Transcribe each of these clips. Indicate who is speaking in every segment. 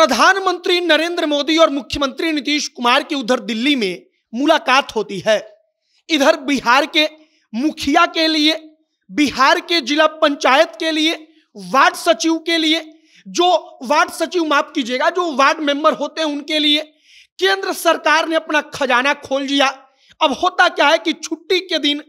Speaker 1: प्रधानमंत्री नरेंद्र मोदी और मुख्यमंत्री नीतीश कुमार की उधर दिल्ली में मुलाकात होती है। इधर बिहार के मुखिया के लिए, बिहार के जिला पंचायत के लिए, वार्ड सचिव के लिए, जो वार्ड सचिव माफ कीजिएगा, जो वार्ड मेंबर होते हैं उनके लिए केंद्र सरकार ने अपना खजाना खोल दिया। अब होता क्या है कि छुट्टी के दिन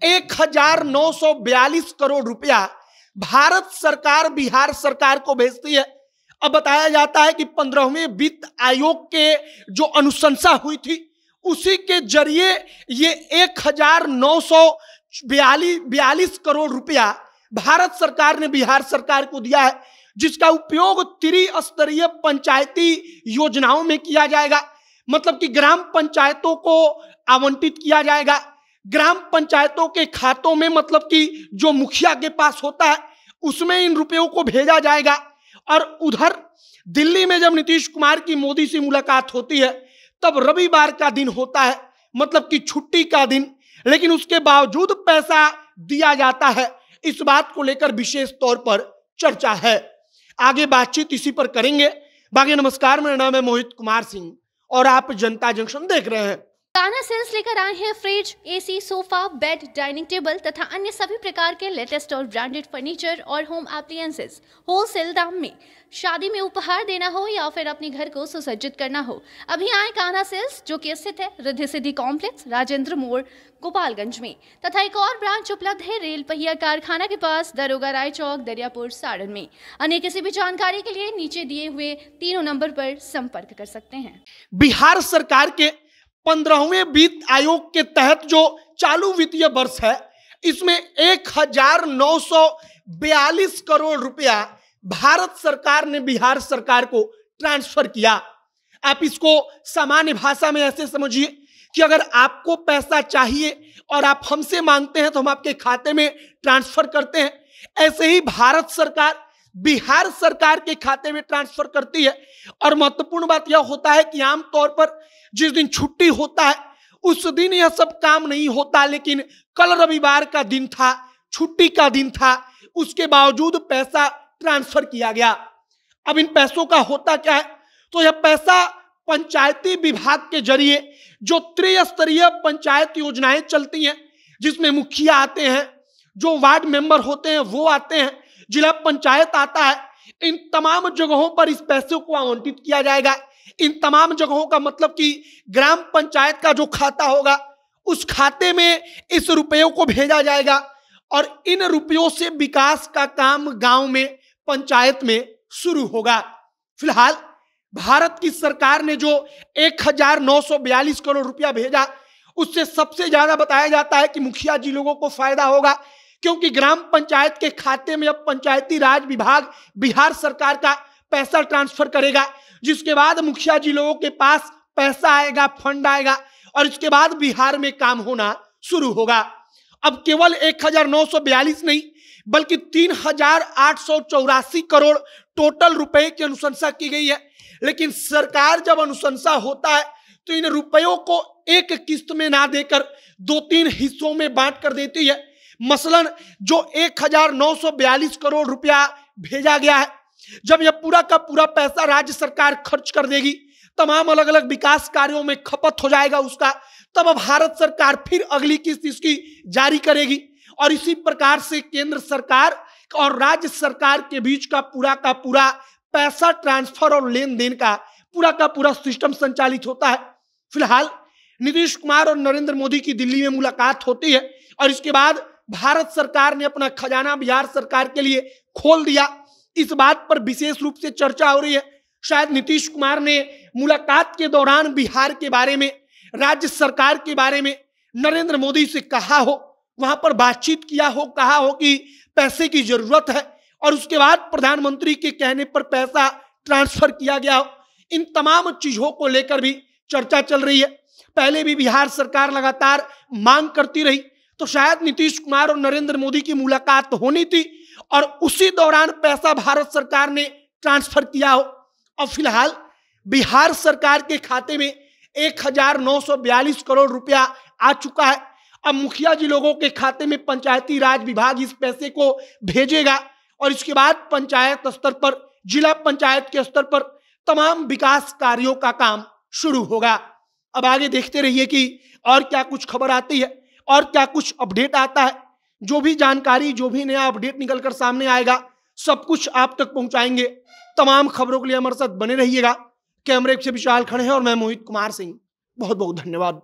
Speaker 1: 1942 करोड़ रुपया भारत सरकार बिहार सरकार को भेजती है। अब बताया जाता है कि 15वें वित्त आयोग के जो अनुशंसा हुई थी उसी के जरिए ये 1942 करोड़ रुपया भारत सरकार ने बिहार सरकार को दिया है, जिसका उपयोग त्रिस्तरीय पंचायती योजनाओं में किया जाएगा। मतलब कि ग्राम पंचायतों को आवंटित किया जाएगा। ग्राम पंचायतों के खातों में, मतलब कि जो मुखिया के पास होता है उसमें इन रुपयों को भेजा जाएगा। और उधर दिल्ली में जब नीतीश कुमार की मोदी से मुलाकात होती है तब रविवार का दिन होता है, मतलब कि छुट्टी का दिन, लेकिन उसके बावजूद पैसा दिया जाता है। इस बात को लेकर विशेष तौर पर चर्चा है। आगे बातचीत इसी पर करेंगे। बाकी नमस्कार, मेरा नाम है मोहित कुमार सिंह और आप जनता जंक्शन देख रहे हैं।
Speaker 2: कान्हा सेल्स लेकर आए हैं fridge, AC, sofa, bed, dining table तथा अन्य सभी प्रकार के लेटेस्ट और ब्रांडेड फर्नीचर और होम एप्लियंसेस होलसेल दाम में। शादी में उपहार देना हो या फिर अपने घर को सुसज्जित करना हो, अभी आए कान्हा सेल्स, जो कि स्थित है रिद्धि सिद्धि कॉम्प्लेक्स, राजेंद्र मोड़, गोपालगंज में। तथा एक और ब्रांच उपलब्ध है रेल पहिया कारखाना के पास, दरोगा राय चौक, दरियापुर, सारण में। अन्य किसी भी जानकारी के लिए नीचे दिए हुए तीनों नंबर पर संपर्क कर सकते हैं।
Speaker 1: बिहार सरकार के 15वें वित्त आयोग के तहत जो चालू वित्तीय वर्ष है इसमें 1942 करोड़ रुपया भारत सरकार ने बिहार सरकार को ट्रांसफर किया। आप इसको सामान्य भाषा में ऐसे समझिए कि अगर आपको पैसा चाहिए और आप हमसे मांगते हैं तो हम आपके खाते में ट्रांसफर करते हैं, ऐसे ही भारत सरकार बिहार सरकार के खाते में ट्रांसफर करती है। और महत्वपूर्ण बात यह होता है कि आमतौर पर जिस दिन छुट्टी होता है उस दिन यह सब काम नहीं होता, लेकिन कल रविवार का दिन था, छुट्टी का दिन था, उसके बावजूद पैसा ट्रांसफर किया गया। अब इन पैसों का होता क्या है, तो यह पैसा पंचायती विभाग के जरिए जो त्रिस्तरीय पंचायत योजनाएं चलती हैं, जिसमें मुखिया आते हैं, जो वार्ड मेंबर होते हैं वो आते हैं, जिला पंचायत आता है, इन तमाम जगहों पर इस पैसे को आवंटित किया जाएगा। इन तमाम जगहों का मतलब कि ग्राम पंचायत का जो खाता होगा उस खाते में इस रुपयों को भेजा जाएगा और इन रुपयों से विकास का काम गांव में, पंचायत में शुरू होगा। फिलहाल भारत की सरकार ने जो 1942 करोड़ रुपया भेजा उससे सबसे ज्यादा बताया जाता है कि मुखिया जी लोगों को फायदा होगा, क्योंकि ग्राम पंचायत के खाते में अब पंचायती राज विभाग बिहार सरकार का पैसा ट्रांसफर करेगा, जिसके बाद मुखिया जी लोगों के पास पैसा आएगा, फंड आएगा और इसके बाद बिहार में काम होना शुरू होगा। अब केवल 1942 नहीं बल्कि 3884 करोड़ टोटल रुपए की अनुशंसा की गई है। लेकिन सरकार जब अनुशंसा होता है तो इन रुपयों को एक किस्त में ना देकर 2-3 हिस्सों में बांट कर देती है। मसलन जो 1942 करोड़ रुपया भेजा गया है, जब यह पूरा का पूरा पैसा राज्य सरकार खर्च कर देगी, तमाम अलग अलग विकास कार्यों में खपत हो जाएगा उसका, तब भारत सरकार फिर अगली किस्त इसकी जारी करेगी और इसी प्रकार से केंद्र सरकार और राज्य सरकार के बीच का पूरा पैसा ट्रांसफर और लेन देन का पूरा सिस्टम संचालित होता है। फिलहाल नीतीश कुमार और नरेंद्र मोदी की दिल्ली में मुलाकात होती है और इसके बाद भारत सरकार ने अपना खजाना बिहार सरकार के लिए खोल दिया। इस बात पर विशेष रूप से चर्चा हो रही है। शायद नीतीश कुमार ने मुलाकात के दौरान बिहार के बारे में, राज्य सरकार के बारे में नरेंद्र मोदी से कहा हो, वहां पर बातचीत किया हो, कहा हो कि पैसे की जरूरत है और उसके बाद प्रधानमंत्री के कहने पर पैसा ट्रांसफर किया गया हो। इन तमाम चीजों को लेकर भी चर्चा चल रही है। पहले भी बिहार सरकार लगातार मांग करती रही, तो शायद नीतीश कुमार और नरेंद्र मोदी की मुलाकात होनी थी और उसी दौरान पैसा भारत सरकार ने ट्रांसफर किया हो। और फिलहाल बिहार सरकार के खाते में 1942 करोड़ रुपया आ चुका है। अब मुखिया जी लोगों के खाते में पंचायती राज विभाग इस पैसे को भेजेगा और इसके बाद पंचायत स्तर पर, जिला पंचायत के स्तर पर तमाम विकास कार्यों का काम शुरू होगा। अब आगे देखते रहिए कि और क्या कुछ खबर आती है और क्या कुछ अपडेट आता है। जो भी जानकारी, जो भी नया अपडेट निकलकर सामने आएगा, सब कुछ आप तक पहुंचाएंगे। तमाम खबरों के लिए हमारे साथ बने रहिएगा। कैमरे से विशाल खड़े हैं और मैं मोहित कुमार सिंह। बहुत बहुत धन्यवाद।